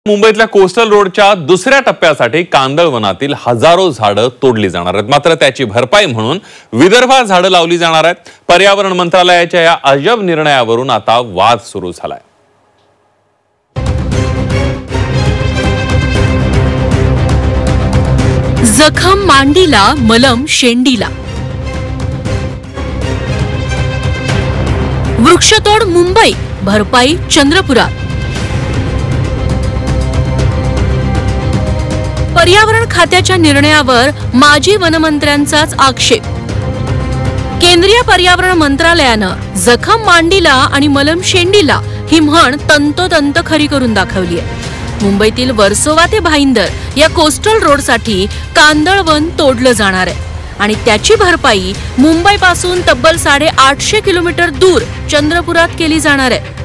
मुंबईतल्या कोस्टल रोडच्या दुसऱ्या टप्प्यासाठी कांदळवनातील हजारो झाडं तोडली जाणार आहेत। मात्र त्याची भरपाई म्हणून विदर्भात झाडं लावली जाणार आहेत। पर्यावरण मंत्रालयाच्या या अजब निर्णयावरून आता वाद सुरू झालाय। जखम मांडीला मलम शेंडीला, वृक्षतोड मुंबई, भरपाई चंद्रपुरात। पर्यावरण खात्याच्या निर्णयावर माजी वनमंत्र्यांचाच आक्षेप। केंद्रीय पर्यावरण मंत्रालयानं जखम मांडीला आणि मलम शेंडीला ही म्हण तंतोतंत खरी करून दाखवली आहे। मुंबईतील वर्सोवा ते भाईंदर या कोस्टल रोडसाठी कांदळवन तोडलं जाणार आहे आणि त्याची भरपाई मुंबईपासून तब्बल 850 किलोमीटर दूर चंद्रपुरात केली जाणार आहे।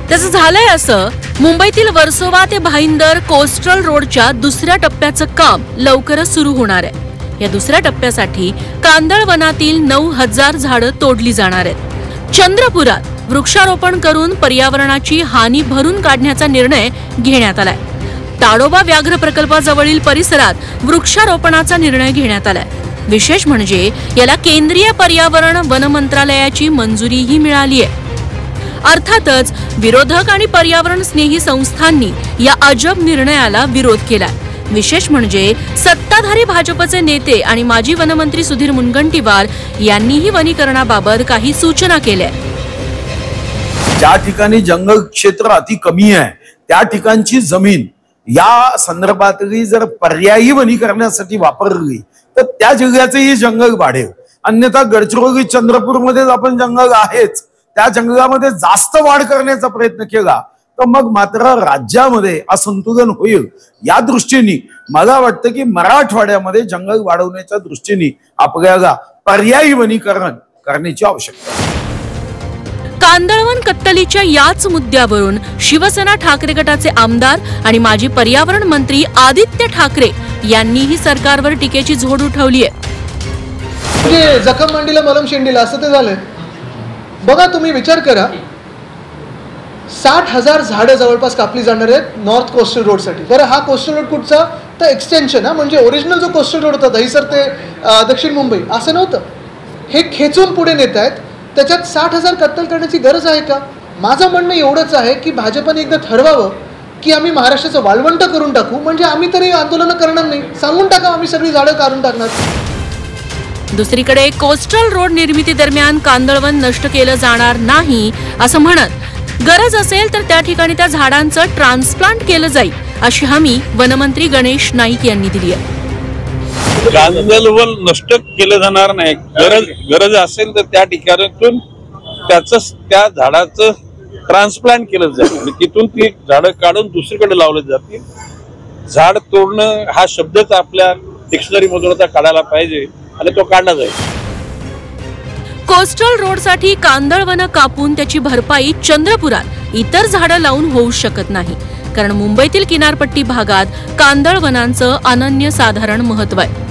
त्याचं झालंय असं, मुंबईतील वर्सोवा ते भाईंदर कोस्टल रोडच्या दुसऱ्या टप्प्याचं काम लवकरच सुरू होणार आहे। या दुसऱ्या टप्प्यासाठी कांदळवनातील 9000 झाडं तोडली जाणार आहेत। चंद्रपुरात वृक्षारोपण करून पर्यावरणाची हानी भरून काढण्याचा निर्णय घेण्यात आलाय। ताडोबा व्याघ्र प्रकल्पाजवळील परिसरात वृक्षारोपणाचा निर्णय घेण्यात आलाय। विशेष म्हणजे याला केंद्रीय पर्यावरण वन मंत्रालयाची मंजुरीही मिळाली आहे। अर्थातच विरोधक आणि पर्यावरण स्नेही संस्थांनी या अजब निर्णयाला विरोध केलाय। विशेष म्हणजे सत्ताधारी भाजपचे नेते आणि माजी वनमंत्री सुधीर मुनगंटीवार यांनीही वनीकरणाबाबत काही सूचना केल्या। ज्या ठिकाणी जंगल क्षेत्र अति कमी आहे त्या ठिकाणची जमीन या संदर्भातली जर पर्यायी वनीकरणासाठी वापरली तर त्या जिल्ह्याचेही जंगल वाढेल। अन्यथा गडचिरोली चंद्रपूरमध्ये आपण जंगल आहेच, त्या जंगलामध्ये जास्त वाढ करण्याचा प्रयत्न केला तर मग मात्र राज्यामध्ये असंतुलन होईल। या दृष्टीने मला वाटतं की मराठवाड्यामध्ये जंगल वाढवण्याच्या दृष्टीने आपल्याला पर्यायी वनीकरण करण्याची आवश्यकता आहे। कांदळवन कत्तलीच्या याच मुद्द्यावरून शिवसेना ठाकरे गटाचे आमदार आणि माजी पर्यावरण मंत्री आदित्य ठाकरे यांनीही सरकारवर टीकेची झोड उठवली आहे। म्हणजे जखम मांडीला मलम शेंडीला असं ते झालंय। बघा, तुम्ही विचार करा, 60,000 झाडं जवळपास कापली जाणार आहेत नॉर्थ कोस्टल रोडसाठी। बरं, हा कोस्टल रोड कुठचा तर एक्सटेन्शन, हा म्हणजे ओरिजिनल जो कोस्टल रोड होता दहिसर ते दक्षिण मुंबई असं नव्हतं। हे खेचून पुढे नेत आहेत, त्याच्यात 60,000 कत्तल करण्याची गरज आहे का? माझं म्हणणं एवढंच आहे की भाजपने एकदा ठरवावं की आम्ही महाराष्ट्राचं वाळवंट करून टाकू, म्हणजे आम्ही तरी आंदोलन करणार नाही, सांगून टाका आम्ही सगळी झाडं काढून टाकणार। दुसरीकडे कोस्टल रोड निर्मिती दरम्यान कांदळवन नष्ट केलं जाणार नाही असं म्हणत गरज असेल तर त्या ठिकाणी त्या झाडांचं ट्रान्सप्लांट केलं जाईल अशी हमी वनमंत्री गणेश नाईक यांनी दिली आहे। कांदळवन नष्ट केलं जाणार नाही, गरज असेल तर त्या ठिकाणातून त्या झाडाचं ट्रान्सप्लांट केलं जाईल, तिथून ती झाडं काढून दुसरीकडे लावले जातील। झाड तोडणं हा शब्दच आपल्या डिक्शनरी मधून आता काढायला पाहिजे आणि तो काढला जाईल। कोस्टल रोडसाठी कांदळवन कापून त्याची भरपाई चंद्रपुरात इतर झाडं लावून होऊ शकत नाही, कारण मुंबईतील किनारपट्टी भागात कांदळवनांचं अनन्यसाधारण महत्व आहे।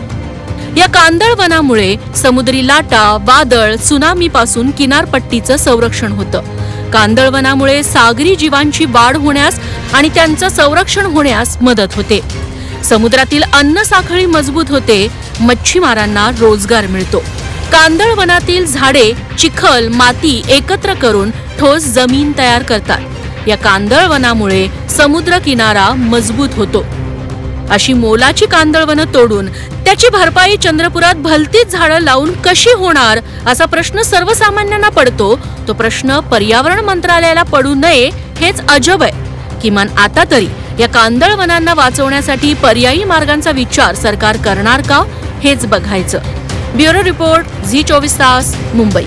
या कांदळवनामुळे समुद्री लाटा, वादळ, त्सुनामी पासून किनारपट्टीचं संरक्षण होतं। कांदळवनामुळे सागरी जीवांची वाढ होण्यास आणि त्यांचं संरक्षण होण्यास मदत होते। समुद्रातील अन्न साखळी मजबूत होते, मच्छीमारांना रोजगार मिळतो। कांदळवनातील झाडे चिखल, माती एकत्र करून ठोस जमीन तयार करतात। या कांदळवनामुळे समुद्र किनारा मजबूत होतो। अशी मोलाची कांदळवनं तोडून त्याची भरपाई चंद्रपुरात भलतीच झाडं लावून कशी होणार असा प्रश्न सर्वसामान्यांना पडतो। तो प्रश्न पर्यावरण मंत्रालयाला पडू नये हेच अजब आहे। किमान आता तरी या कांदळवनांना वाचवण्यासाठी पर्यायी मार्गांचा विचार सरकार करणार का हेच बघायचं। ब्युरो रिपोर्ट, झी 24 तास, मुंबई।